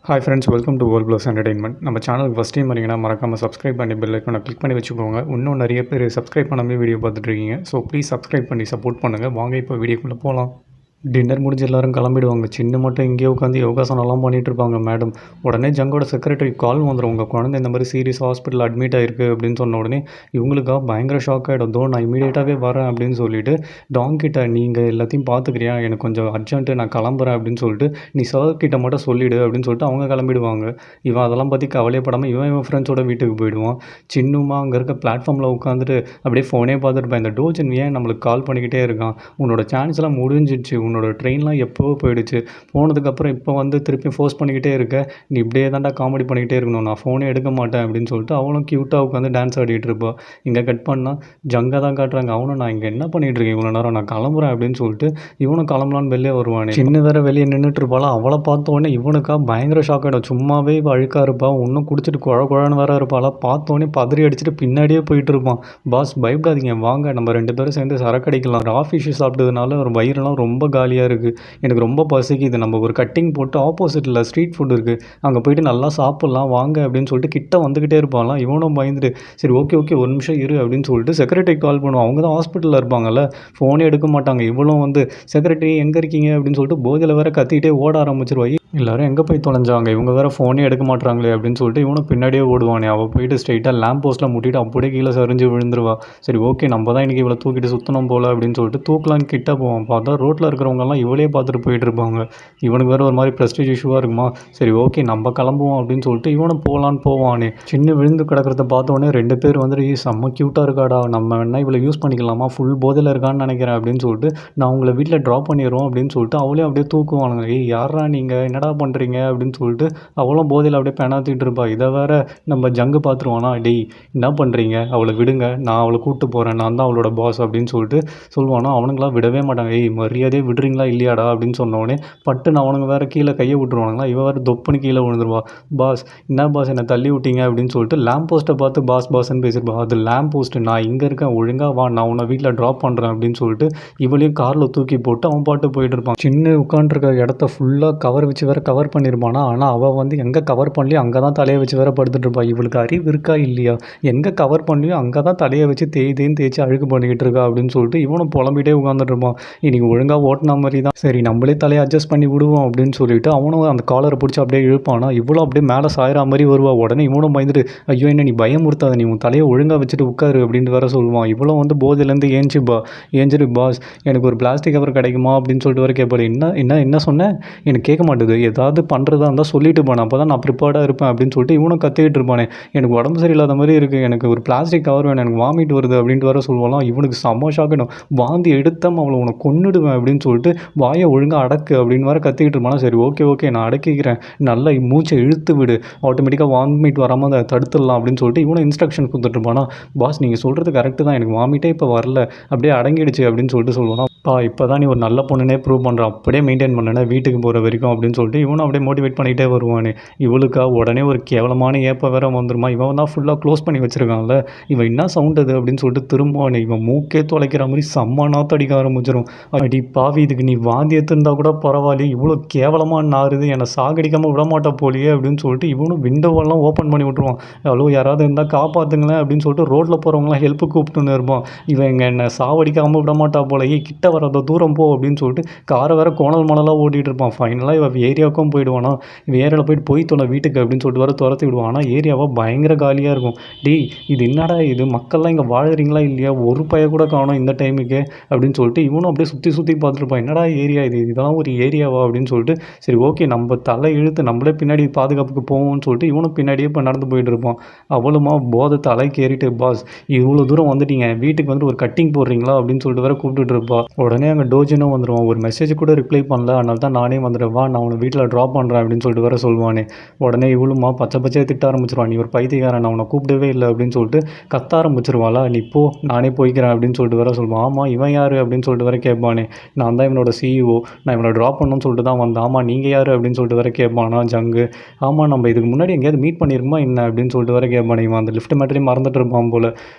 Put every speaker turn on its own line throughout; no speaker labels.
Hi friends, welcome to world plus entertainment. நம்ம சேனலுக்கு first time வரீங்கன்னா மறக்காமல் சப்ஸ்கிரைப் பண்ணி பெல் ஐக்கானை கிளிக் பண்ணி வச்சுக்கோங்க. இன்னும் நிறைய பேர் சப்ஸ்கிரைப் பண்ணாமல் வீடியோ பார்த்துட்ருக்கீங்க. ஸோ ப்ளீஸ் சப்ஸ்கிரைப் பண்ணி சப்போர்ட் பண்ணுங்கள். வாங்க இப்போ வீடியோக்குள்ளே போகலாம். டின்னர் முடிஞ்சு எல்லோரும் கிளம்பிடுவாங்க. சின்ன மட்டும் இங்கேயே உட்காந்து யோகாசனம்லாம் பண்ணிகிட்ருப்பாங்க மேடம். உடனே ஜங்கோட செக்ரட்டரி கால் வந்துடும், உங்கள் குழந்தை இந்த மாதிரி சீரியஸ் ஹாஸ்பிட்டல் அட்மிட் ஆகிருக்கு அப்படின்னு சொன்ன உடனே இவங்களுக்காக பயங்கர ஷாக் ஆகிடும். தோ நான் இமீடியட்டாகவே வரேன் அப்படின்னு சொல்லிட்டு டாங்கிட்ட நீங்கள் எல்லாத்தையும் பார்த்துக்கிறியா, எனக்கு கொஞ்சம் அர்ஜென்ட்டு, நான் கிளம்புறேன் அப்படின்னு சொல்லிட்டு நீ சார் கிட்ட மட்டும் சொல்லிவிடு அப்படின்னு சொல்லிட்டு அவங்க கிளம்பிடுவாங்க. இவன் அதெல்லாம் பற்றி கவலையப்படாமல் இவன் ஃப்ரெண்ட்ஸோட வீட்டுக்கு போயிடுவான். சின்னமாக அங்கே இருக்க பிளாட்ஃபார்மில் உட்காந்துட்டு அப்படியே ஃபோனே பார்த்துருப்பேன். இந்த டோஜன் ஏன் நம்மளுக்கு கால் பண்ணிக்கிட்டே இருக்கான், உன்னோட சான்ஸ்லாம் முடிஞ்சிடுச்சு, உன்னோட ட்ரெயின்லாம் எப்போவோ போயிடுச்சு, போனதுக்கப்புறம் இப்போ வந்து திருப்பி ஃபோர்ஸ் பண்ணிக்கிட்டே இருக்க, நீ இப்படியே தான்டா காமெடி பண்ணிக்கிட்டே இருக்கணும், நான் ஃபோனே எடுக்க மாட்டேன் அப்படின்னு சொல்லிட்டு அவனும் க்யூட்டாக உட்காந்து டான்ஸ் ஆடிட்டு இருப்பாள். இங்கே கட் பண்ணால் ஜங்கை தான் காட்டுறாங்க. அவனும் நான் இங்கே என்ன பண்ணிகிட்டு இருக்கேன் இவ்வளோ நேரம், நான் கிளம்புறேன் அப்படின்னு சொல்லிட்டு இவனும் கிளம்பலான்னு வெளியே வருவானே. சின்ன வேற வெளியே நின்றுட்டு இருப்பாளா, அவளை பார்த்தோன்னே இவனுக்கா பயங்கர ஷாக் ஆகிடும். சும்மாவே இவள் அழுக்காக இருப்பாள், இன்னும் குடிச்சிட்டு குழன்னு வேற இருப்பாளா, பார்த்தோன்னே பதறி அடிச்சுட்டு பின்னாடியே போயிட்டு இருப்பான். பாஸ் பயப்படாதீங்க வாங்க, நம்ம 2 பேரும் சேர்ந்து சரக்கு அடிக்கலாம், ஆஃபீஸ் சாப்பிட்டதுனால ஒரு வயிறுலாம் ரொம்ப காலியாக இருக்குது, எனக்கு ரொம்ப பசிக்குது, நம்ம ஒரு கட்டிங் போட்டு ஆப்போசிட்டில் ஸ்ட்ரீட் ஃபுட் இருக்குது, அங்கே போயிட்டு நல்லா சாப்பிட்லாம் வாங்க அப்படின்னு சொல்லிட்டு கிட்ட வந்துக்கிட்டே இருப்பாங்களாம். இவனும் பயந்துட்டு சரி ஓகே ஒரு நிமிஷம் இரு அப்படின்னு சொல்லிட்டு செக்ரட்டரி கால் பண்ணுவோம். அவங்க தான் ஹாஸ்பிட்டலில் இருப்பாங்கல்ல, ஃபோனே எடுக்க மாட்டாங்க. இவளும் வந்து செக்ரட்டரி எங்கே இருக்கீங்க அப்படின்னு சொல்லிட்டு போதையில் வேற கத்திக்கிட்டே ஓட ஆரம்பிச்சிருவாய். எல்லோரும் எங்கே போய் தொலைஞ்சாங்க, இவங்க வேறு ஃபோனே எடுக்க மாட்டாங்களே அப்படின்னு சொல்லிட்டு இவனும் பின்னாடியே ஓடுவானே. அவள் போயிட்டு ஸ்ட்ரைட்டாக லேம்ப் போஸ்ட்டில் முட்டிட்டு அப்படியே கீழே சரிஞ்சு விழுந்துருவா. சரி ஓகே நம்ம தான் இன்றைக்கி இவளை தூக்கிட்டு சுற்றணும் போல் அப்படின்னு சொல்லிட்டு தூக்கலான்னு கிட்ட போவான். பார்த்தா ரோட்டில் இருக்கிறவங்கலாம் இவளே பார்த்துட்டு போயிட்டு இருப்பாங்க. இவனுக்கு வேறு ஒரு மாதிரி ப்ரெஸ்டீஜ் இஷ்யூவாக இருக்குமா, சரி ஓகே நம்ம கிளம்புவோம் அப்படின்னு சொல்லிட்டு இவனும் போகலான்னு போவானே. சின்ன விழுந்து கிடக்கிறத பார்த்தோன்னே 2 பேர் வந்துட்டு செம்ம க்யூட்டாக இருக்காடா, நம்ம வேணா இவளை யூஸ் பண்ணிக்கலாமா, ஃபுல் போதையில் இருக்கான்னு நினைக்கிறேன் அப்படின்னு சொல்லிட்டு நான் உங்களை வீட்டில் ட்ராப் பண்ணிடுறோம் அப்படின்னு சொல்லிட்டு அவளே அப்படியே தூக்குவானுங்க. யாரா நீங்கள் என்னடா பண்ணுறீங்க அப்படின்னு சொல்லிட்டு அவளும் போதையில் அப்படியே பெணாத்திட்டு இருப்பா. இதை வேற நம்ம ஜங்கு பார்த்துருவானா, டேய் என்ன பண்ணுறீங்க, அவளை விடுங்க, நான் அவளை கூப்பிட்டு போகிறேன், நான் தான் அவளோட பாஸ் அப்படின்னு சொல்லிட்டு சொல்லுவானா. அவனுங்களாம் விடவே மாட்டாங்க. மரியாதையே விடுறீங்களா இல்லையாடா அப்படின்னு சொன்னோடனே பட்டுன்னு அவனுங்க வேறு கீழே கையை விட்டுருவானுங்களா. இவன் வேறு தொப்புன்னு கீழே விழுந்துருவா. பாஸ் என்ன பாஸ் என்னை தள்ளி விட்டீங்க அப்படின்னு சொல்லிட்டு லேம்ப் போஸ்ட்டை பார்த்து பாஸ்ன்னு பேசியிருப்பா. அது லேம்ப் போஸ்ட்டு, நான் இங்கே இருக்கேன் ஒழுங்காக வா, நான் உன்னை வீட்டில் ட்ராப் பண்ணுறேன் அப்படின்னு சொல்லிட்டு இவளையும் காரில் தூக்கி போட்டு அவன் பாட்டு போயிட்டு இருப்பான். சின்ன உட்காண்ட்ருக்க இடத்த ஃபுல்லாக கவர் வச்சு வேறு கவர் பண்ணியிருப்பானா. ஆனால் அவள் வந்து எங்கே கவர் பண்ணலையோ அங்கே தான் தலையை வச்சு வேறு படுத்துட்டு இருப்பா. இவளுக்கு அறிவு இருக்கா இல்லையா, எங்கே கவர் பண்ணலையோ அங்கே தான் தலையை வச்சு தேய்ச்சி அழுக்கு பண்ணிக்கிட்டு இருக்கா அப்படின்னு சொல்லிட்டு இவனும் புலம்பிகிட்டே உட்காந்துட்டு இருப்பான். இன்றைக்கி ஒழுங்காக ஓட்டின மாதிரி தான், சரி நம்மளே தலையை அட்ஜஸ்ட் பண்ணி விடுவோம் அப்படின்னு சொல்லிட்டு அவனும் அந்த காலரை பிடிச்சி அப்படியே இழுப்பானா. இவ்வளோ அப்படியே மேலே சாயிற மாதிரி வருவா. உடனே இவனும் பயந்துட்டு ஐயோ என்ன நீ பயமுறுத்தாத, நீ உன் தலையை ஒழுங்காக வச்சுட்டு உட்காரு அப்படின்ட்டு வேற சொல்லுவான். இவ்வளோ வந்து போதையிலேருந்து ஏஞ்சிட்டு பாஸ் எனக்கு ஒரு பிளாஸ்டிக் கவர் கிடைக்குமா அப்படின்னு சொல்லிட்டு வர கேட்பாரு. என்ன சொன்னேன், எனக்கு கேட்க மாட்டேது, ஏதாவது பண்ணுறதா இருந்தால் சொல்லிட்டு போனேன், அப்போ தான் நான் ப்ரிப்பேர்டாக இருப்பேன் அப்படின்னு சொல்லிட்டு இவனும் கத்திக்கிட்டு இருப்பானே. எனக்கு உடம்பு சரியில்லாத மாதிரி இருக்குது, எனக்கு ஒரு பிளாஸ்டிக் கவர் வேணும், எனக்கு வாமிட் வருது அப்படின்ட்டு வர சொல்லுவாலாம். இவனுக்கு செம்ம ஷாக்கணும். வாந்தி எடுத்தால் அவளை உனக்கு கொன்னுடுவேன் அப்படின்னு சொல்லிட்டு வாயை ஒழுங்காக அடக்கு அப்படின்னு வர கத்திக்கிட்டு இருப்பானா. சரி ஓகே நான் அடக்கிக்கிறேன், நல்லா மூச்சை இழுத்து விடு, ஆட்டோமேட்டிக்காக வாமிட் வராமல் அதை தடுத்துடலாம் அப்படின்னு சொல்லிட்டு இவனும் இன்ஸ்ட்ரக்ஷன் கொடுத்துட்ருப்பானா. பாஸ் நீங்கள் சொல்கிறது கரெக்டு தான், எனக்கு வாமிட்டே இப்போ வரல, அப்படியே அடங்கிடுச்சு அப்படின்னு சொல்லிட்டு சொல்லுவானா. இப்போ தான் நீ ஒரு நல்ல பொண்ணுனே ப்ரூவ் பண்ணுறான், அப்படியே மெயின்டைன் பண்ணேன்னா வீட்டுக்கு போகிற வரைக்கும் அப்படின்னு சொல்லிட்டு இவனும் அப்படியே மோட்டிவேட் பண்ணிகிட்டே வருவானே. இவளுக்கா உடனே ஒரு கேவலமான ஏப்ப வேற வந்துருமா. இவன் தான் ஃபுல்லாக க்ளோஸ் பண்ணி வச்சுருக்கான்ல, இவன் என்ன சவுண்ட் அது அப்படின்னு சொல்லிட்டு திரும்பவானே. இவன் மூக்கே தொலைக்கிற மாதிரி செம்ம நாற்று அடிக்க ஆரம்பிச்சிடும். அடி பாவி, இதுக்கு நீ வாந்தி எடுத்துருந்தா கூட பரவாயில்லையே, இவ்வளோ கேவலமாக நாறுது, என்னை சாகடிக்காமல் விடமாட்டா போலியே அப்படின்னு சொல்லிட்டு இவனும் விண்டோவெல்லாம் ஓப்பன் பண்ணி விட்ருவான். அவ்வளோ யாராவது இருந்தால் காப்பாற்றுங்களேன் அப்படின்னு சொல்லிட்டு ரோட்டில் போகிறவங்களாம் ஹெல்ப்பு கூப்பிட்டுன்னு இருப்பான். இவன் இங்கே என்னை சாவடிக்காமல் விடமாட்டா போலையே, கிட்ட வராத தூரம் போ அப்படின்னு சொல்லிட்டு காரை வேற கோணல் மணலாக ஓட்டிகிட்டு இருப்பான். ஃபைனலாக இவன் ஏரியாவுக்கும் போயிடுவானா. இவன் ஏரியாவில் போயிட்டு போய் தொலை வீட்டுக்கு அப்படின்னு சொல்லிட்டு வர துரத்தி விடுவான். ஆனால் ஏரியாவாக பயங்கர காலியாக இருக்கும். டேய் இது என்னடா இது, மக்கள்லாம் இங்கே வாழறீங்களா இல்லையா, ஒரு பைய கூட காணும் இந்த டைமுக்கு அப்படின்னு சொல்லிட்டு இவனும் அப்படியே சுற்றி பார்த்துருப்பான். என்னடா ஏரியா இது, இதெல்லாம் ஒரு ஏரியாவா அப்படின்னு சொல்லிட்டு சரி ஓகே நம்ம தலை இழுத்து நம்மளே பின்னாடி பாதுகாப்புக்கு போவோம்னு சொல்லிட்டு இவனும் பின்னாடியே இப்போ நடந்து போயிட்டு இருப்பான். அவளுமா போதை தலைக்கு ஏறிட்டு பாஸ் இவ்வளோ தூரம் வந்துட்டீங்க, வீட்டுக்கு வந்து ஒரு கட்டிங் போடுறீங்களா அப்படின்னு சொல்லிட்டு வேற கூப்பிட்டுட்டு இருப்பா. உடனே அங்கே டோஜினும் வந்துடுவான். ஒரு மெசேஜ் கூட ரிப்ளை பண்ணல, அதனால தான் நானே வந்துடுவா, நான் உன்னை வீட்டில் ட்ராப் பண்ணுறேன் அப்படின்னு சொல்லிட்டு வேற சொல்லுவானே. உடனே இவளுமா பச்சையாக திட்ட ஆரம்பிச்சிருவான். நீ ஒரு பைத்தியக்காரன், நான் உன்னை கூப்பிடவே இல்லை அப்படின்னு சொல்லிட்டு கத்த ஆரம்பிச்சிருவாளா. நீ போ நானே போய்க்கிறேன் அப்படின்னு சொல்லிட்டு வேற சொல்லுவான். ஆமாம் இவன் யார் அப்படின்னு சொல்லிட்டு வேற கேட்பானே. நான் தான் தான் இவனோட சிஇஓ. நான் இவனை ட்ராப் பண்ணணும்னு சொல்லிட்டு தான் வந்தேன். ஆமா நீங்க யாரு? அப்படின்னு சொல்லிட்டு வேற கேட்பானா ஜங்கு. ஆமா நம்ம இதுக்கு முன்னாடி எங்கேயாவது மீட் பண்ணியிருக்குமா என்ன? அப்படின்னு சொல்லிட்டு வேற கேட்பான். இவன் அந்த லிஃப்ட் மேட்டரையும் மறந்துட்டு இருப்பான் போல.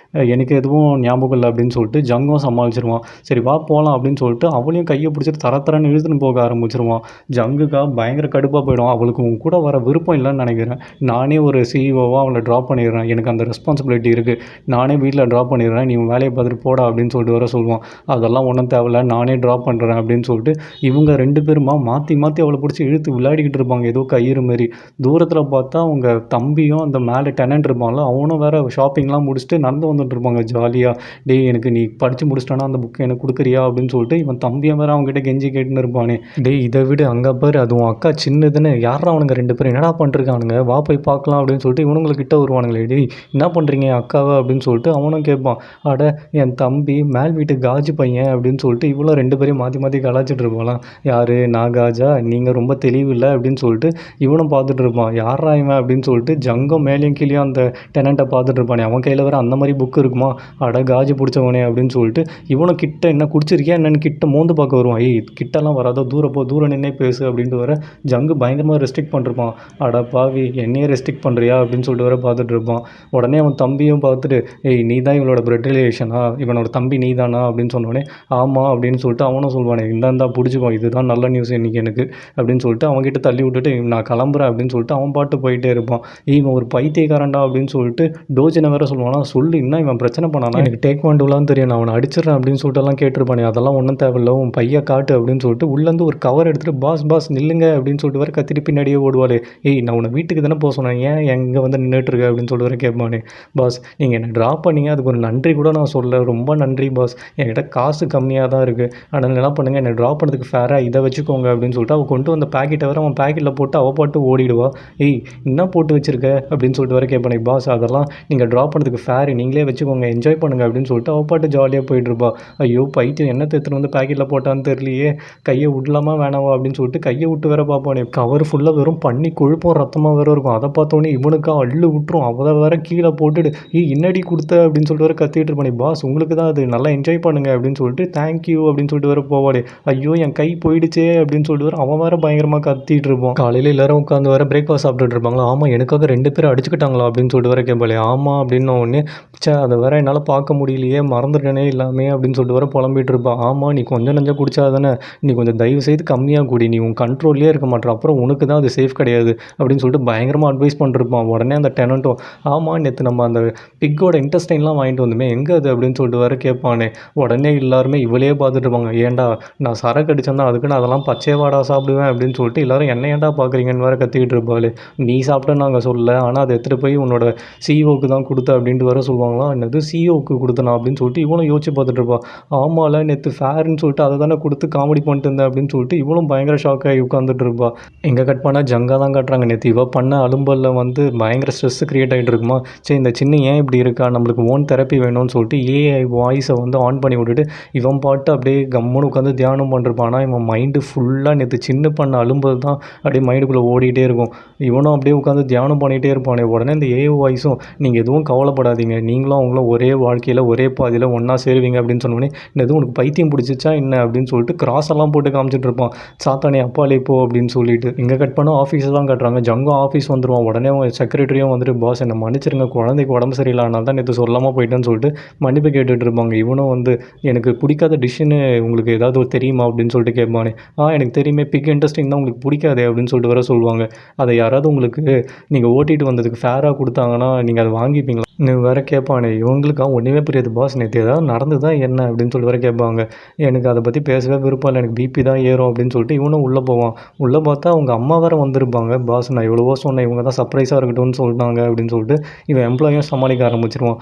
எனக்கு எதுவும் ஞாபகம் இல்லை அப்படின்னு சொல்லிட்டு ஜங்கும் சமாளிச்சிருவான். சரி வா போகலாம் அப்படின்னு சொல்லிட்டு அவளையும் கையை பிடிச்சிட்டு தரன்னு இழுத்துன்னு போக ஆரம்பிச்சிருவான். ஜங்குக்கா பயங்கர கடுப்பாக போயிடும். அவளுக்கு உன் கூட வர விருப்பம் இல்லைன்னு நினைக்கிறேன். நானே ஒரு சிஇஓவாக அவளை ட்ராப் பண்ணிடுறேன். எனக்கு அந்த ரெஸ்பான்சிபிலிட்டி இருக்குது. நானே வீட்டில் ட்ராப் பண்ணிடுறேன். நீ உன் வேலையை பார்த்துட்டு போடா அப்படின்னு சொல்லிட்டு வர சொல்லுவான். அதெல்லாம் ஒன்றும் தேவையில்ல, நானே ட்ராப் பண்ணுறேன் அப்படின்னு சொல்லிட்டு இவங்க 2 பேருமா மாற்றி மாற்றி அவளை பிடிச்சி இழுத்து விளையாடிக்கிட்டு இருப்பாங்க. ஏதோ கயிறு மாரி. தூரத்தில் பார்த்தா அவங்க தம்பியும் அந்த மேலே டெனன்ட் இருப்பாங்களோ அவனும் வேறு ஷாப்பிங்லாம் முடிச்சுட்டு நடந்து வந்துட்டு இருப்பாங்க ஜாலியாக. டேய் எனக்கு நீ படித்து முடிச்சிட்டானா அந்த புக்கை எனக்கு கொடுக்குறியா அப்படின்னு சொல்லிட்டு இவன் தம்பியை வேறு அவங்ககிட்ட கெஞ்சி கேட்டுன்னு இருப்பானே. டேய் இதை விட அங்கே பாரு அதுவும் அக்கா சின்னதுன்னு யாரா அவனுங்க 2 பேரும் என்னடா பண்ணிருக்கானுங்க, வா போய் பார்க்கலாம் அப்படின்னு சொல்லிட்டு இவனுங்கக்கிட்ட வருவானுங்களே. டேய் என்ன பண்ணுறீங்க அக்காவை அப்படின்னு சொல்லிட்டு அவனும் கேட்பான். அட என் தம்பி மேல் வீட்டு காஜு பையன் அப்படின்னு சொல்லிட்டு இவ்வளோ 2 பேரையும் மாற்றி மாற்றி கலாச்சிட்டு இருப்பாளாம். யார் நான் காஜா, நீங்கள் ரொம்ப தெளிவில்லை அப்படின்னு சொல்லிட்டு இவனும் பார்த்துட்டு இருப்பான். யாரா இவன் அப்படின்னு சொல்லிட்டு ஜங்கம் மேலேயும் கீழேயும் அந்த டெனண்ட்டை பார்த்துட்டு இருப்பானே. அவன் கையில் வேறு அந்த மாதிரி புக்கு இருக்குமா. அட காஜு பிடிச்சவனே அப்படின்னு சொல்லிட்டு இவனும் கிட்ட என்ன குடிச்சிருக்கியா என்னன்னு கிட்ட மோந்து பார்க்க வருவான். கிட்டலாம் வராதோ தூரம் நின்னே பேசு அப்படின்ட்டு வர ஜங்கு பயங்கரமாக ரெஸ்ட்ரிக்ட் பண்ணிருப்பான். அட பாவி என்னையே ரெஸ்ட்ரிக்ட் பண்ணுறியா அப்படின்னு சொல்லிட்டு வர பார்த்துட்டு இருப்பான். உடனே அவன் தம்பியும் பார்த்துட்டு நீ தான் இவனோட பிளட் ரிலேஷனா, இவனோட தம்பி நீ தானா அப்படின்னு சொன்னோடனே ஆமாம் அப்படின்னு சொல்லிட்டு அவனும் சொல்லுவானே. இந்தாந்தா பிடிச்சிக்கோ, இதுதான் நல்ல நியூஸ் இன்றைக்கி எனக்கு அப்படின்னு சொல்லிட்டு அவன்கிட்ட தள்ளி விட்டுட்டு நான் கிளம்புறேன் அப்படின்னு சொல்லிட்டு அவன் பாட்டு போயிட்டே இருப்பான். இவன் ஒரு பைத்தியக்காரன்டா அப்படின்னு சொல்லிட்டு டோஜனை வேற சொல்லுவானா. சொல்லு இன்னும் இவன் பிரச்சனை பண்ணானா, எனக்கு டேக் வாண்டுலாம் தெரியும், நான் அவனை அடிச்சிடறேன் அப்படின்னு சொல்லிட்டு எல்லாம் கேட்டிருப்பானே. அதெல்லாம் ஒன்றும் தேவையில்லை, உன் பையை காட்டு அப்படின்னு சொல்லிட்டு உள்ளேருந்து ஒரு கவர் எடுத்துகிட்டு பாஸ் நில்லுங்க அப்படின்னு சொல்லிட்டு வேறு கத்திட்டு பின்னாடியே ஓடுவாளே. நான் உன்னை வீட்டுக்கு தானே போக சொன்னேன், ஏன் எங்கே வந்து நின்றுட்டுருக்க அப்படின்னு சொல்லிட்டு வேறு கேட்பானே. பாஸ் நீங்கள் என்னை ட்ராப் பண்ணீங்க, அதுக்கு ஒரு நன்றி கூட நான் சொல்ல, ரொம்ப நன்றி பாஸ். என்கிட்ட காசு கம்மியாக தான் இருக்குது, அதனால் என்ன பண்ணுங்கள் என்னை ட்ராப் பண்ணதுக்கு ஃபேராக இதை வச்சுக்கோங்க அப்படின்னு சொல்லிட்டு அவள் கொண்டு வந்த பேக்கெட்டை வேறு அவன் பேக்கெட்டில் போட்டு அவள் பாட்டு ஓடிடுவா. என்ன போட்டு வச்சுருக்க அப்படின்னு சொல்லிட்டு வேறு கேட்பானே. பாஸ் அதெல்லாம் நீங்கள் ட்ராப் பண்ணதுக்கு ஃபேர், நீங்களே வச்சுக்கோங்க, என்ஜாய் பண்ணுங்கள் அப்படின்னு சொல்லிட்டு அவள் பாட்டு ஜாலியாக போயிட்டுருப்பா. ஐயோ பைத்தியம் என்ன எடுத்துன்னு வந்து பேக்கெட்டில் போட்டான்னு தெரியலையே, கையை விடலாமா வேணாவா அப்படின்னு சொல்லிட்டு கையை விட்டு வேற பார்ப்பானே. கவர் ஃபுல்லாக வெறும் பண்ணி கொழுப்பும் ரத்தமாக வேற இருக்கும். அதை பார்த்தோன்னே இவனுக்கா அள்ளு விட்டுரும். அவளை வேற கீழே போட்டுட்டு என்னடி கொடுத்த அப்படின்னு சொல்லிட்டு வேற கத்திட்டு இருப்பானே. பாஸ் உங்களுக்கு தான் அது, நல்லா என்ஜாய் பண்ணுங்க அப்படின்னு சொல்லிட்டு தேங்க்யூ அப்படின்னு சொல்லிட்டு வேற போவாடே. ஐயோ என் கை போயிடுச்சே அப்படின்னு சொல்லிட்டு வேற அவன் வேற பயங்கரமாக கத்திட்டு இருப்பான். காலையில் எல்லாரும் உட்காந்து வேற பிரேக்ஃபாஸ்ட் சாப்பிட்டுட்டு இருப்பாங்களா. ஆமாம் எனக்காக 2 பேரும் அடிச்சுக்கிட்டாங்களா அப்படின்னு சொல்லிட்டு வேற கேட்பாளே. ஆமாம் அப்படின்னு உடனே அதை வேற என்னால் பார்க்க முடியலையே, மறந்துட்டேனே எல்லாமே அப்படின்னு சொல்லிட்டு வேற புலம்பிட்டு இருப்பான். ஆமாம் நீ கொஞ்சம் நஞ்சம் குடிச்சா தானே, நீ கொஞ்சம் தயவு செய்து கம்மியாக குடி, நீ உன் கண்ட்ரோல்லே இருக்க மாட்டேற, அப்புறம் உனக்கு தான் அது சேஃப் கிடையாது அப்படின்னு சொல்லிட்டு பயங்கரமாக அட்வைஸ் பண்ணிருப்பான். உடனே அந்த டெனண்ட்டும் ஆமாம் நேற்று நம்ம அந்த பிக்கோட இன்டெஸ்டைன்லாம் வாங்கிட்டு வந்துமே எங்கே அது அப்படின்னு சொல்லிட்டு வேற கேட்பானே. உடனே எல்லாருமே இவளையே பார்த்துட்டு இருப்பாங்க. ஏன்டா நான் சரக்கு அடிச்சேன்னா அதுக்கு நான் அதெல்லாம் பச்சைவாடா சாப்பிடுவேன் அப்படின்னு சொல்லிட்டு எல்லாரும் என்ன ஏன்டா பார்க்குறீங்கன்னு வேற கத்திக்கிட்டு இருப்பாள். நீ சாப்பிட்டேன்னு நாங்கள் சொல்ல, ஆனால் அதை எடுத்துகிட்டு போய் உன்னோட சிஇஓக்கு தான் கொடுத்த அப்படின்ட்டு வேற சொல்லுவாங்களாம். என்னது சிஇஓக்கு கொடுத்தனா அப்படின்னு சொல்லிட்டு இவனும் யோசிச்சு பார்த்துட்டு இருப்பா. ஆமாம்ல நேற்று ஃபேர்னு சொல்லிட்டு அதை தானே கொடுத்து காமெடி பண்ணிட்டு இருந்தேன் அப்படின்னு சொல்லிட்டு இவளும் பயங்கர ஷாக் ஆகி உட்காந்துட்டு இருப்பா. எங்கே கட் பண்ணால் ஜங்காக தான் காட்டுறாங்க. நேற்று இவ பண்ண அலும்பலில் வந்து பயங்கர ஸ்ட்ரெஸ் க்ரியேட் ஆகிட்டு இருக்குமா. சரி இந்த சின்ன ஏன் இப்படி இருக்கா, நம்மளுக்கு ஓன் தெரப்பி வேணும்னு சொல்லிட்டு ஏஐ வாய்ஸை வந்து ஆன் பண்ணி விட்டுட்டு இவன் பாட்டு அப்படியே கம்முன்னு உட்காந்து தியானம் பண்ணிருப்பானா. இவன் மைண்டு ஃபுல்லாக நேற்று சின்ன பண்ண அலும்பல் தான் அப்படியே மைண்டுக்குள்ளே ஓடிட்டே இருக்கும். இவனும் அப்படியே உட்காந்து தியானம் பண்ணிகிட்டே இருப்பானே. உடனே இந்த ஏஐ வாய்ஸும் நீங்கள் எதுவும் கவலைப்படாதீங்க, நீங்களும் அவங்களும் ஒரே வாழ்க்கையில் ஒரே பாதியில் ஒன்றா சேருவீங்க அப்படின்னு சொன்னோடனே எதுவும் உனக்கு பைத்தியம் பிடிச்சிச்சா என்ன அப்படின்னு சொல்லிட்டு கிராஸ் எல்லாம் போட்டு காமிச்சிட்டு இருப்பான். சாத்தானே அப்பாலே போ அப்படின்னு சொல்லிட்டு. இங்கே கட் பண்ணால் ஆஃபீஸை தான் கட்டுறாங்க. ஜங்கும் ஆஃபீஸ் வந்துடுவான். உடனே அவங்க செக்ரட்டரியும் வந்துட்டு பாஸ் என்னை மன்னிச்சிருங்க, குழந்தைக்கு உடம்பு சரியில்லை, அதனால தான் நேற்று சொல்லாமல் போயிட்டேன்னு சொல்லிட்டு மன்னிப்பு கேட்டுட்டு இருப்பாங்க. இவனும் வந்து எனக்கு பிடிக்காத டிஷ்ஷுன்னு உங்களுக்கு ஏதாவது தெரியுமா அப்படின்னு சொல்லிட்டு கேட்பானே. எனக்கு தெரியுமே, பிக் இன்ட்ரெஸ்டிங் தான் உங்களுக்கு பிடிக்காதே அப்படின்னு சொல்லிட்டு வர சொல்லுவாங்க. அதை யாராவது உங்களுக்கு நீங்கள் ஓட்டிகிட்டு வந்ததுக்கு ஃபேராக கொடுத்தாங்கன்னா நீங்கள் அதை வாங்கிப்பீங்களா வேறு கேட்பானே. இவங்களுக்கா ஒன்றுமே புரியாது. பாஸ் நேற்று ஏதாவது நடந்துதான் என்ன அப்படின்னு சொல்லிட்டு வேறு கேட்பாங்க. எனக்கு அதை பற்றி பேசவே விருப்பம் இல்லை, எனக்கு பிபி தான் ஏறும் அப்படின்னு சொல்லிட்டு இவனும் உள்ளே போவான். உள்ளே பார்த்தா அவங்க அம்மா வேறு வந்திருப்பாங்க. பாஸ் நான் எவ்வளவோ சொன்னேன், இவங்க தான் சர்ப்ரைஸாக இருக்கட்டும்னு சொல்லிட்டாங்க அப்படின்னு சொல்லிட்டு இவன் எம்ப்ளாயும் சமாளிக்க ஆரம்பிச்சிருவான்.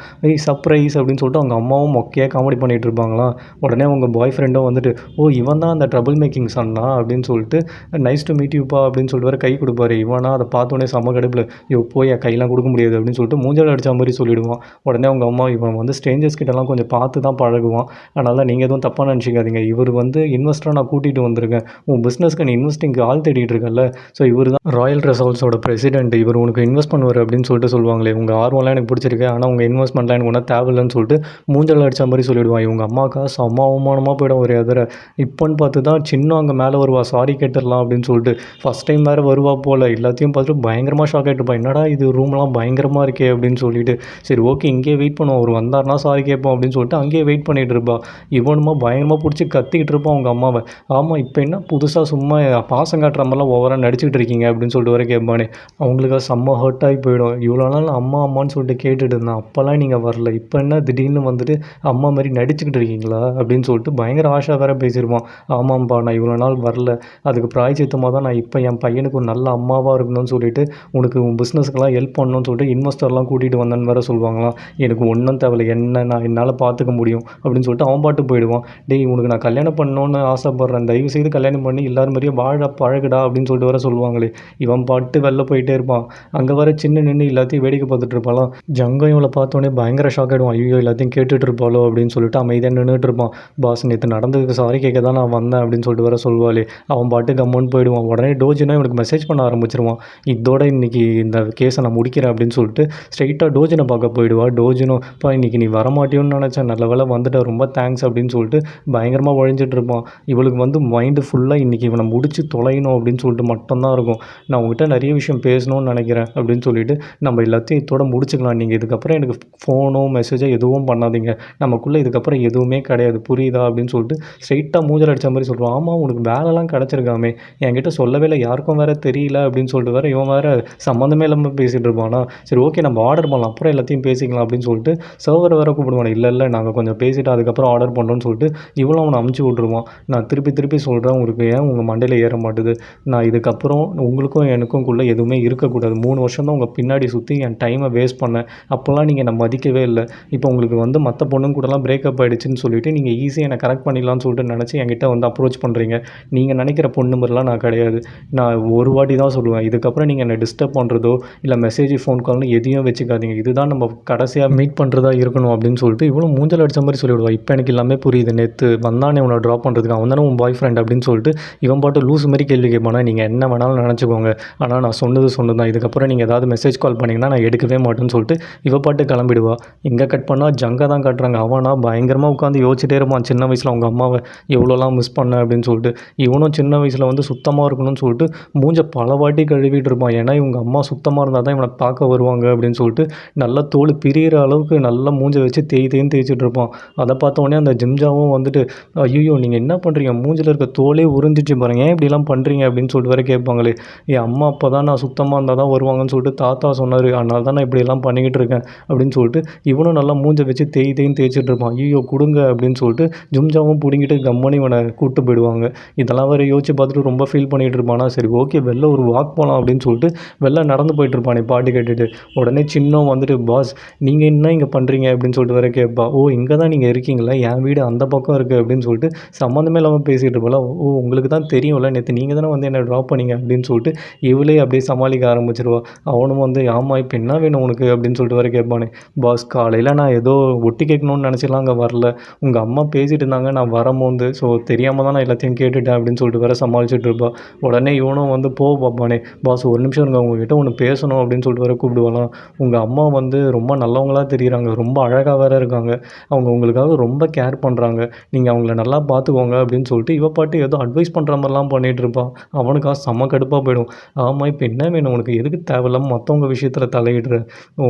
சர்ப்ரைஸ் அப்படின்னு சொல்லிட்டு அவங்க அம்மாவும் மொக்கையாக காமெடி பண்ணிகிட்டு இருப்பாங்களாம். உடனே அவங்க பாய் ஃப்ரெண்டும் வந்துட்டு இவன் தான் அந்த ட்ரபிள் மேக்கிங் சன்னா அப்படின்னு சொல்லிட்டு நைஸ் டு மீட் யூப்பா அப்படின்னு சொல்லிட்டு வேறு கை கொடுப்பாரு. இவனா அதை பார்த்தோன்னே செம்ம கடுப்பில் போய் கையெல்லாம் கொடுக்க முடியாது அப்படின்னு சொல்லிட்டு மூஞ்சால் அடித்த மாதிரி சொல்லிவிடுவான். உடனே அவங்க அம்மா இவன் வந்து ஸ்ட்ரேஞ்சர்ஸ் கிட்டலாம் கொஞ்சம் பார்த்து தான் பழகுவான், அதனால் நீங்கள் எதுவும் தப்பாக நினச்சிக்காதீங்க, இவர் வந்து இன்வெஸ்டராக நான் கூட்டிகிட்டு வந்திருக்கேன், உன் பிஸ்னஸ்க்கு நீ இன்வெஸ்டிங்க்கு ஆள் தேடிட்டு இருக்கல, ஸோ இவர் தான் ராயல் ரெசார்ட்ஸோட பிரசிடென்ட், இவர் உனக்கு இன்வெஸ்ட் பண்ணுவார் அப்படின்னு சொல்லிட்டு சொல்லுவாங்களே. உங்கள் ஆர்வம்லாம் எனக்கு பிடிச்சிருக்கு, ஆனால் உங்கள் இன்வெஸ்ட்மெண்ட்லாம் எனக்கு ஒன்றா தேவையில்லைன்னு சொல்லிட்டு மூஞ்சல் அடித்த மாதிரி சொல்லிவிடுவான். இவங்க அம்மாக்கா செம்ம அவமானமாக போய்டும். ஒரு எதிர இப்போன்னு பார்த்து தான் சின்ன அங்கே மேலே வருவா சாரி கேட்டுடலாம் அப்படின்னு சொல்லிட்டு ஃபஸ்ட் டைம் வேறு வருவா போல். எல்லாத்தையும் பார்த்துட்டு பயங்கரமாக ஷாக் ஆகிட்டுருப்பா. என்னடா இது ரூம்லாம் பயங்கரமாக இருக்கே அப்படின்னு சொல்லிட்டு சரி ஓகே இங்கேயே வெயிட் பண்ணுவோம், அவர் வந்தார்னா சாரி கேட்போம் அப்படின்னு சொல்லிட்டு அங்கேயே வெயிட் பண்ணிகிட்டு இருப்பா. இவனுமா பயங்கரமாக பிடிச்சி கத்திக்கிட்டு இருப்பான் அவங்க அம்மாவை. ஆமாம் இப்போ என்ன புதுசாக சும்மா பாசம் காட்டுற மாதிரிலாம் ஓவராக நடிச்சிட்டு இருக்கீங்க அப்படின்னு சொல்லிட்டு வர கேட்பானே. அவங்களுக்கு செம்ம ஹர்ட் ஆகி போயிடும். இவ்வளோ நாள் அம்மா அம்மான்னு சொல்லிட்டு கேட்டுட்டு இருந்தேன், அப்போல்லாம் நீங்கள் வரல, இப்போ என்ன திடீர்னு வந்துட்டு அம்மா மாதிரி நடிச்சுக்கிட்டு இருக்கீங்களா அப்படின்னு சொல்லிட்டு பயங்கர ஆஷா வேற பேசியிருப்பான். ஆமாம்ப்பா நான் இவ்வளோ நாள் வரல, அதுக்கு பிராயச்சித்தமாக தான் நான் இப்போ என் பையனுக்கு ஒரு நல்ல அம்மாவாக இருக்கணும்னு சொல்லிட்டு உனக்கு உன் பிஸ்னஸ்க்கெலாம் ஹெல்ப் பண்ணணும்னு சொல்லிட்டு இன்வெஸ்டர்லாம் கூட்டிகிட்டு வந்தேன்னு வேறு சொல்லுவாங்களாம். எனக்கு ஒன்றும் தேவையில்ல, என்ன நான் என்னால் பார்த்துக்க முடியும் அப்படின்னு சொல்லிட்டு அவன் பாட்டு போயிடுவான். டேய் உனக்கு நான் கல்யாணம் பண்ணணுன்னு ஆசைப்பட்றேன், தயவு செய்து கல்யாணம் பண்ணி எல்லாரும் மாதிரியும் வாழ பழகுடா அப்படின்னு சொல்லிட்டு வர சொல்லுவாங்களே. இவன் பாட்டு வெளில போயிட்டே இருப்பான். அங்கே வர சின்ன நின்று எல்லாத்தையும் வேடிக்கை பார்த்துட்டு இருப்பாளாம். ஜங்கம் இவளை பார்த்தோன்னே பயங்கர ஷாக் ஆகிடுவான். ஐயோ எல்லாத்தையும் கேட்டுட்டு இருப்பாளோ அப்படின்னு சொல்லிட்டு அமைதியாக நின்றுட்டு இருப்பான். பாஸ் நேற்று நடந்ததுக்கு சாரி கேட்க தான் நான் வந்தேன் அப்படின்னு சொல்லிட்டு வர சொல்லுவாளே. அவன் பாட்டு கம்முன்னு போயிடுவான். உடனே டோஜினா இவனுக்கு மெசேஜ் பண்ண ஆரம்பிச்சிருவான். இதோட இன்றைக்கி இந்த கேஸை நான் முடிக்கிறேன் அப்படின்னு சொல்லிட்டு ஸ்ட்ரைட்டாக டோஜினை பார்க்க போயிடுவா. டோஜினோ இப்போ இன்றைக்கி நீ வரமாட்டியோன்னு நினச்சேன், நல்ல வேலை வந்துட்ட, ரொம்ப தேங்க்ஸ் அப்படின்னு சொல்லிட்டு பயங்கரமாக உழைஞ்சிட்டு இருப்பான். இவளுக்கு வந்து மைண்டு ஃபுல்லாக இன்றைக்கி இவனை முடிச்சு தொலையணும் அப்படின்னு சொல்லிட்டு மட்டும்தான் இருக்கும். நான் உங்ககிட்ட நிறைய விஷயம் பேசணும்னு நினைக்கிறேன் அப்படின்னு சொல்லிட்டு நம்ம எல்லாத்தையும் இதோட முடிச்சுக்கலாம். நீங்கள் இதுக்கப்புறம் எனக்கு ஃபோனோ மெசேஜோ எதுவும் பண்ணாதீங்க, நமக்குள்ளே இதுக்கப்புறம் எதுவுமே கிடையாது, புரியுதா அப்படின்னு சொல்லிட்டு ஸ்ட்ரைட்டாக மூஞ்சல் அடித்த மாதிரி சொல்லுவான். ஆமாம் உனக்கு வேலைலாம் கிடச்சிருக்காமே, என்கிட்ட சொல்லவே இல்லை, யாருக்கும் வேறு தெரியல அப்படின்னு சொல்லிட்டு வேறு இவன் வேறு சம்மந்தமே இல்லாமல் பேசிகிட்டு இருப்பானா. சரி ஓகே நம்ம ஆர்டர் பண்ணலாம், அப்புறம் எல்லாத்தையும் பேசிக்கலாம் அப்படின்னு சொல்லிட்டு சர்வரை வேறு கூப்பிடுவானே. இல்லை நாங்கள் கொஞ்சம் பேசிவிட்டு அதுக்கப்புறம் ஆர்டர் பண்ணுறோன்னு சொல்லிட்டு இவ்வளோ அவனை அமுச்சு விட்ருவான். நான் திருப்பி சொல்கிறேன், உங்களுக்கு ஏன் உங்கள் மண்டையில் ஏற மாட்டுது, நான் இதுக்கப்புறம் உங்களுக்கும் எனக்கும்குள்ளே எதுவுமே இருக்கக்கூடாது. 3 வருஷம் தான் உங்கள் பின்னாடி சுற்றி என் டைமை வேஸ்ட் பண்ணேன், அப்போல்லாம் நீங்கள் என்னை மதிக்கவே இல்லை. இப்போ உங்களுக்கு வந்து மற்ற பொண்ணுங்க கூடலாம் பிரேக்கப் ஆகிடுச்சின்னு சொல்லிட்டு நீங்கள் ஈஸியாக என்னை கரெக்ட் பண்ணிடலான்னு சொல்லிட்டு நினச்சி என்கிட்ட வந்து அப்ரோச் பண்ணுறீங்க. நீங்கள் நினைக்கிற பொண்ணு மாதிரிலாம் நான் கிடையாது. நான் ஒரு வாட்டி தான் சொல்லுவேன், இதுக்கப்புறம் நீங்கள் என்னை டிஸ்டர்ப் பண்ணுறதோ இல்லை மெசேஜ் ஃபோன் கால்னு எதையும் வச்சுக்காதீங்க, இதுதான் நம்ம கடைசியாக மீட் பண்ணுறதா இருக்கணும் அப்படின்னு சொல்லிட்டு இவ்வளோ மூஞ்சல் அடித்த மாதிரி சொல்லிவிடுவா. இப்போ எனக்கு எல்லாமே புரியுது, நேற்று வந்தானே உன்னை ட்ராப் பண்ணுறதுக்கு அவன் தானே உன் பாய் ஃப்ரெண்ட் அப்படின்னு சொல்லிட்டு இவன் பாட்டு லூஸ் மாதிரி கேள்வி கேட்பானா. நீங்கள் என்ன வேணாலும் நினச்சிக்கோங்க, ஆனால் நான் சொன்னது தான், இதுக்கப்புறம் நீங்கள் ஏதாவது மெசேஜ் கால் பண்ணிங்கன்னா நான் எடுக்கவே மாட்டேன்னு சொல்லிட்டு இவ பாட்டு கிளம்பிடுவா. இங்கே கட் பண்ணால் ஜங்கை தான் காட்டுறாங்க. அவனா பயங்கரமாக உட்காந்து யோசிச்சுட்டே இருப்பான், சின்ன வயசில் அவங்க அம்மாவை எவ்வளோலாம் மிஸ் பண்ண அப்படின்னு சொல்லிட்டு. இவனும் சின்ன வயசில் வந்து சுத்தமாக இருக்கணும்னு சொல்லிட்டு மூஞ்ச பல வாட்டி கழுவிட்டு இருப்பான். ஏன்னா இவங்க அம்மா சுத்தமாக இருந்தால் தான் இவனை பார்க்க வருவாங்க அப்படின்னு சொல்லிட்டு நல்லா தோல் பிரிகிற அளவுக்கு நல்லா மூஞ்சை வச்சு தேய்ன்னு தேய்ச்சிட்டு இருப்பான். அதை பார்த்தோன்னே அந்த ஜிம்ஜாவும் வந்துட்டு ஐயோ நீங்கள் என்ன பண்ணுறீங்க, மூஞ்சில் இருக்க தோலே உறிஞ்சிச்சு பாருங்க, ஏன் இப்படிலாம் பண்ணுறீங்க அப்படின்னு சொல்லிட்டு வர கேட்பாங்களே. என் அம்மா அப்போ தான் நான் சுத்தமாக இருந்தால் தான் வருவாங்கன்னு சொல்லிட்டு தாத்தா சொன்னார், அதனால தான் நான் இப்படியெல்லாம் பண்ணிக்கிட்டு இருக்கேன் அப்படின்னு சொல்லிட்டு இவனும் நல்லா மூஞ்சை வச்சு தேய்ன்னு தேய்ச்சிட்டு இருப்பான். ஐயோ கொடுங்க அப்படின்னு சொல்லிட்டு ஜிம்ஜாவும் பிடிங்கிட்டு கம்மனி இவனை கூப்பிட்டு போயிடுவாங்க. இதெல்லாம் வேறு யோசிச்சு பார்த்துட்டு ரொம்ப ஃபீல் பண்ணிகிட்டு இருப்பானா. சரி ஓகே வெளில ஒரு வாக் போகலாம் அப்படின்னு சொல்லிட்டு வெளில நடந்து போயிட்டு இருப்பானே பாட்டு கேட்டுட்டு. உடனே சின்னம் வந்துட்டு பாஸ் நீங்கள் என்ன இங்கே பண்ணுறீங்க அப்படின்னு சொல்லிட்டு வேற கேட்பா. ஓ இங்கே தான் நீங்கள் இருக்கீங்களா, என் வீடு அந்த பக்கம் இருக்குது அப்படின்னு சொல்லிட்டு சம்மந்தமே இல்லாமல் பேசிகிட்டு இருப்பாளா. ஓ உங்களுக்கு தான் தெரியும்ல, நேற்று நீங்கள் தானே வந்து என்னை ட்ராப் பண்ணீங்க அப்படின்னு சொல்லிட்டு இவளே அப்படியே சமாளிக்க ஆரம்பிச்சிருவா. அவனும் வந்து ஆமாம் இப்போ என்ன வேணும் உனக்கு அப்படின்னு சொல்லிட்டு வேறு கேட்பானே. பாஸ் காலையில் நான் ஏதோ ஒட்டி கேட்கணும்னு நினச்சிலாம் அங்கே வரல, உங்கள் அம்மா பேசிகிட்டு இருந்தாங்க, நான் வரும்போது ஸோ தெரியாமல் தான் நான் எல்லாத்தையும் கேட்டுட்டேன் அப்படின்னு சொல்லிட்டு வேறு சமாளிச்சுட்டு இருப்பா. உடனே இவனும் வந்து பார்ப்பானே. பாஸ் ஒரு நிமிஷம் இருங்க, உங்ககிட்ட ஒன்று பேசணும் அப்படின்னு சொல்லிட்டு வேறு கூப்பிடுவாலாம். உங்கள் அம்மா வந்து ரொம்ப நல்லவங்களாக தெரியுறாங்க, ரொம்ப அழகாக வேறு இருக்காங்க, அவங்க உங்களுக்காக ரொம்ப கேர் பண்ணுறாங்க, நீங்கள் அவங்கள நல்லா பார்த்துக்கோங்க அப்படின்னு சொல்லிட்டு இவ பாட்டு ஏதோ அட்வைஸ் பண்ணுற மாதிரிலாம் பண்ணிகிட்டு இருப்பான். அவனுக்காக செம்ம கடுப்பாக போயிடும். ஆமாம் இப்போ என்ன வேணும் உனக்கு, எதுக்கு தேவையில்லாமல் மற்றவங்க விஷயத்தில் தலையிடுற,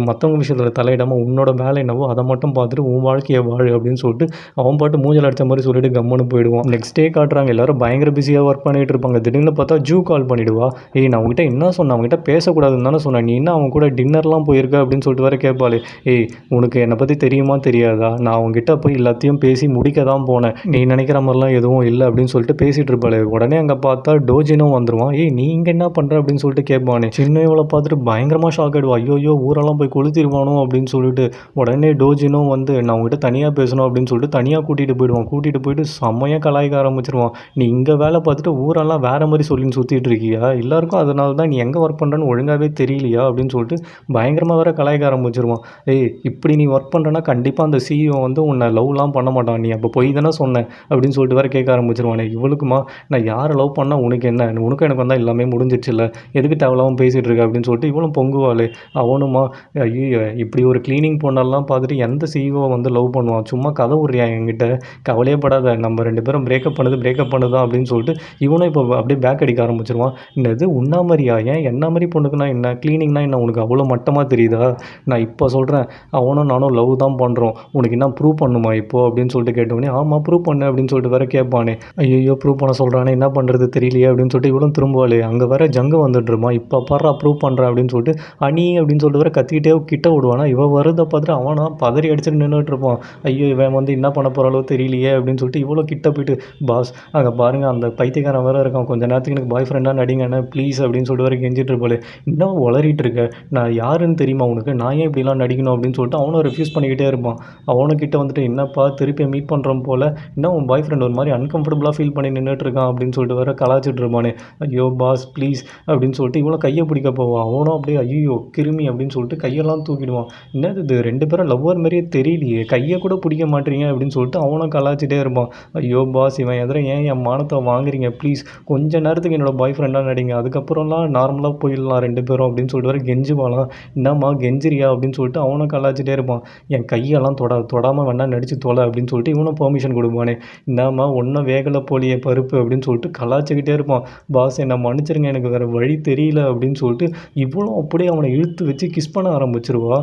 மற்றவங்க விஷயத்தில் தலையிடாமல் உன்னோட வேலை என்னவோ அதை மட்டும் பார்த்துட்டு உன் வாழ்க்கையை வாழு அப்படின்னு சொல்லிட்டு அவன் பாட்டு மூஞ்சல் அடித்த மாதிரி சொல்லிட்டு கம்முன்னு போயிடுவான். நெக்ஸ்ட் டே காட்டுறாங்க, எல்லாரும் பயங்கர பிஸியாக ஒர்க் பண்ணிகிட்டு இருப்பாங்க. திடீர்னு பார்த்தா ஜூ கால் பண்ணிவிடுவா. ஏய் நான் அவங்ககிட்ட என்ன சொன்னேன், அவங்ககிட்ட பேசக்கூடாதுன்னு தானே சொன்னேன், நீ என்ன அவங்க கூட டின்னர்லாம் போயிருக்க அப்படின்னு சொல்லிட்டு வேறு கேட்பாளே. ஏய் உனக்கு என்னை பற்றி தெரியுமா தெரியாதா, நான் அவங்ககிட்ட போய் எல்லாத்தையும் பேசி முடிக்க தான் போனேன், நீ நினைக்கிற மாதிரிலாம் எதுவும் இல்லை அப்படின்னு சொல்லிட்டு பேசிகிட்டு இருப்பாளே. உடனே அங்கே பார்த்தா டோஜினும் வந்துடுவான். ஏய் நீ இங்கே என்ன பண்ணுற அப்படின்னு சொல்லிட்டு கேட்பானே. சின்ன இவளை பார்த்துட்டு பயங்கரமாக ஷாக் ஆகிடுவா. ஐயோ ஊரெல்லாம் போய் கொளுத்திடுவானோ அப்படின்னு சொல்லிட்டு. உடனே டோஜினும் வந்து நான் உங்ககிட்ட தனியாக பேசணும் அப்படின்னு சொல்லிட்டு தனியாக கூட்டிகிட்டு போயிடுவான். கூட்டிகிட்டு போயிட்டு செம்மையாக கலாய்க்க ஆரம்பிச்சிருவான். நீ இங்கே வேலை பார்த்துட்டு ஊரெல்லாம் வேறு மாதிரி சொல்லின்னு சுற்றிட்டு இருக்கியா, எல்லாருக்கும் அதனால தான் நீ எங்கே ஒர்க் பண்ணுறன்னு ஒழுங்காகவே தெரியலையா அப்படின்னு சொல்லிட்டு பயங்கரமாக வேறு கலாய்க்க ஆரம்பிச்சிருவான். ஏய் இப்படி நீ ஒர்க் பண்ணுறனா கண்டிப்பாக அந்த சிஇஓ வந்து உன்னை லவ்லாம் பண்ண மாட்டான், நீ அப்போ போய் தானே சொன்னேன் அப்படின்னு சொல்லிட்டு வேறு கேட்க ஆரம்பிச்சிருவானே. இவளுக்குமா நான் யாரை லவ் பண்ணால் உனக்கு என்ன, உனக்கும் எனக்கு வந்தால் எல்லாமே முடிஞ்சிடுச்சுல்ல, எதுக்கு தேவையில்லாமல் பேசிகிட்டு இருக்க அப்படின்னு சொல்லிட்டு இவளும் பொங்குவாளே. அவனுமா ஐயோ இப்படி ஒரு க்ளீனிங் பொண்ணெல்லாம் பார்த்துட்டு எந்த சிஇஓ வந்து லவ் பண்ணுவான், சும்மா கதை விட்றியா என்கிட்ட, கவலையே படாத, நம்ம 2 பேரும் பிரேக்கப் பண்ணுது தான் அப்படின்னு சொல்லிட்டு இவனும் இப்போ அப்படியே பேக் அடிக்க ஆரம்பிச்சுருவான். என்னது உண்ணாமரியா? ஏன் என்ன மாரி பொண்ணுக்குன்னா என்ன? கிளீனிங்னா என்ன உனக்கு அவ்வளோ மட்டமா தெரியுதா? நான் இப்போ சொல்கிறேன், அவனும் நானும் லவ் தான் பண்ணுறோம். உனக்கு என்ன ப்ரூவ் பண்ணணுமா இப்போ? அப்படின்னு சொல்லிட்டு கேட்டோனே, ஆமா ப்ரூவ் பண்ணு அப்படின்னு சொல்லிட்டு வேற கேட்பானே. ஐயய்யோ! ப்ரூவ் பண்ண சொல்றானே, என்ன பண்ணுறது தெரியலையே அப்படின்னு சொல்லிட்டு இவளும் திரும்புவாளே. அங்கே வேற ஜங்கு வந்துட்டுருப்பான். இப்போ பார்றா ப்ரூவ் பண்ணுறேன் அப்படின்னு சொல்லிட்டு, அனி அப்படின்னு சொல்லிட்டு வேற கத்திக்கிட்டே கிட்ட விடுவானா, இவ வரத பார்த்துட்டு அவனா பதறி அடிச்சுட்டு நின்னுட்டு இருப்பான். ஐயோ! இவன் வந்து என்ன பண்ண போறாளோ தெரியலையே அப்படின்னு சொல்லிட்டு இவ்வளோ கிட்ட போயிட்டு, பாஸ் அங்கே பாருங்க அந்த பைத்தியக்காரன் வேற இருக்கான். கொஞ்ச நேரத்துக்கு எனக்கு பாய் ஃப்ரெண்டாக நடிங்கண்ணே ப்ளீஸ் அப்படின்னு சொல்லிட்டு வேற கெஞ்சிட்டு இருப்பாளே. இன்னும் உளறிட்டு இருக்க, நான் யாருன்னு தெரியுமா உனக்கு? நான் ஏன் இப்படிலாம் நடிக்கணும் அப்படின்னு சொல்லிட்டு அவனும் ரெஃப்யூஸ் பண்ணிக்கிட்டே இருப்பான். அவனும் கிட்ட வந்துட்டு, என்னப்பா திருப்பி மீட் பண்ணுறோம் போல, இன்னும் உன் பாய் ஃப்ரெண்ட் ஒரு மாதிரி அன்கம்ஃபர்டபுளாக ஃபீல் பண்ணி நின்றுட்டு இருக்கான் அப்படின்னு சொல்லிட்டு வேற கலாச்சிட்டு இருப்பானே. ஐயோ பாஸ் ப்ளீஸ் அப்படின்னு சொல்லிட்டு இவனும் கையை பிடிக்க போவான். அவனும் அப்படியே ஐயோ கிருமி அப்படின்னு சொல்லிட்டு கையெல்லாம் தூக்கிடுவான். என்னது இது 2 பேரும் லவ்வர் மாதிரியே தெரியலையே, கையை கூட பிடிக்க மாட்டீங்க அப்படின்னு சொல்லிட்டு அவனும் கலாச்சிட்டே இருப்பான். ஐயோ பாஸ் இவன் எதிர ஏன் என் மானத்தை வாங்குறீங்க ப்ளீஸ், கொஞ்ச நேரத்துக்கு என்னோட பாய் ஃப்ரெண்டாக நடிங்க, அதுக்கப்புறம்லாம் நார்மலாக போயிடலாம் 2 பேரும் அப்படின்னு சொல்லிட்டு வேற கெஞ்சுவாலாம். என்னம்மா கெஞ்சிரியா அப்படின்னு சொல்லிட்டு அவனும் கலாச்சிட்டே இருப்பான். என் கையெல்லாம் தொடாமல் வேணா நடிச்சு தொலை அப்படின்னு சொல்லிட்டு இவனும் பெர்மிஷன் கொடுப்பானே. என்னம்மா ஒன்றும் வேகலை போலியே பருப்பு அப்படின்னு சொல்லிட்டு கலாச்சிக்கிட்டே இருப்பான். பாஸ் என்னை மன்னிச்சிருங்க எனக்கு வேறு வழி தெரியல அப்படின்னு சொல்லிட்டு இவளும் அப்படியே அவனை இழுத்து வச்சு கிஸ் பண்ண ஆரம்பிச்சிருவா.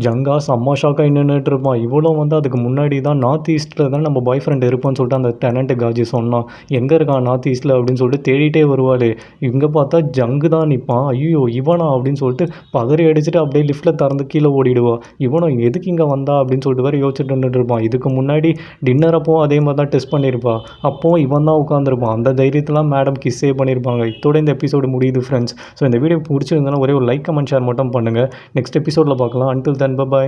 ஜங்கா செம்ம ஷாக்காகி நின்றுட்டு இருப்பான். இவளும் வந்து அதுக்கு முன்னாடி தான் நார்த் ஈஸ்ட்டில் தான் நம்ம பாய் ஃப்ரெண்ட் இருப்பான்னு சொல்லிட்டு அந்த டெனண்ட்டு காஜி சொன்னான். எங்கே இருக்கான் நார்த் ஈஸ்ட்டில் அப்படின்னு சொல்லிட்டு தேடிட்டே வருவாளே. இங்கே பார்த்தா ஜங்கு தான் நிற்பான். ஐயோ இவனா அப்படின்னு சொல்லிட்டு பதறி அடிச்சுட்டு அப்படியே லிஃப்ட்டில் திறந்து கீழே ஓடிடுவா. இவனும் எதுக்கு இங்கே வந்தா அப்படின்னு சொல்லிட்டு வேறு யோசிச்சுட்டு நின்றுட்டு இருப்பான். இதுக்கு முன்னாடி டின்னர் அப்போவும் அதே மாதிரி தான் டெஸ்ட் பண்ணியிருப்பா. அப்போவும் இவன் தான் உட்காந்துருப்பான். அந்த தைரியத்தெலாம் மேடம் கிஸ்ஸே பண்ணியிருப்பாங்க. இதோட இந்த எபிசோடு முடியுது ஃப்ரெண்ட்ஸ். ஸோ இந்த வீடியோ பிடிச்சிருந்தனா ஒரே ஒரு லைக் கமெண்ட் ஷேர் மட்டும் பண்ணுங்கள். நெக்ஸ்ட் எபிசோடில் பார்க்கலாம். Until then by.